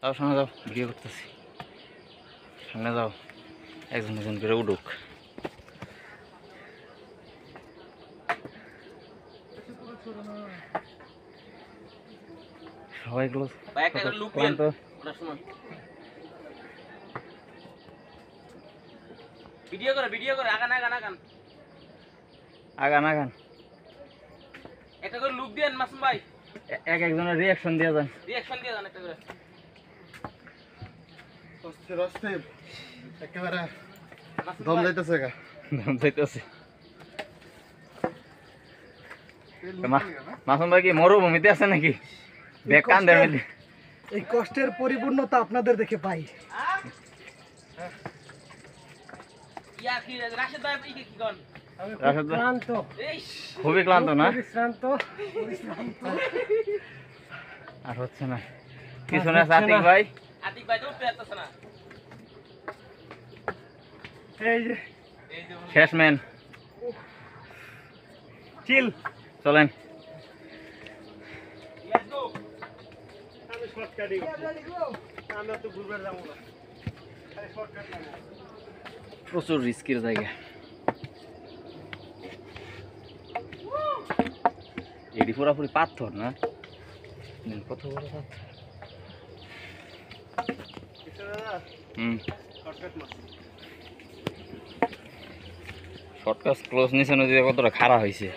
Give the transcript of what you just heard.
যাও সামনে যাও, ভিডিও করতেছি। সামনে যাও, একজন একজন করে উঠুক। সবাই ক্লান্ত। ভিডিও করে আগান আগান আগান, একটা করে লুক দেন মাসুম ভাই, এক একজনের রিয়াকশন দিয়ে যান। একটা করে। অস্থির অস্থির একেবারে দম যাইতেছে গা। দম যাইতেছে। মাসুম ভাই কি মরুভূমিতে আছে নাকি? ব্যাগ কান্দের মধ্যে। এই কষ্টের পরিপূর্ণতা আপনাদের দেখে পাই। রাশেদ ভাই কি কোন? রাশেদ ভাই ক্লান্ত, খুবই ক্লান্ত না? পরিশ্রান্ত। আর হচ্ছে না। পিছনে আছে আতিক ভাই। আতিক ভাই তো উঠতে পারতেছে না। এই যে শেষ ম্যান, চিল। চলেন। Let's go. আমি শর্টকাটই আমি তো ঘুরবে যাবো না, খালি শর্টকাট লাগবে। প্রচুর রিস্কের জায়গা। এটি পুরোপুরি পাথর না? কত বড় পাথর। শর্টকাট মাছ। শর্টকাট ক্লোজ নিচে নদীতে কতটা খাড়া হয়েছে।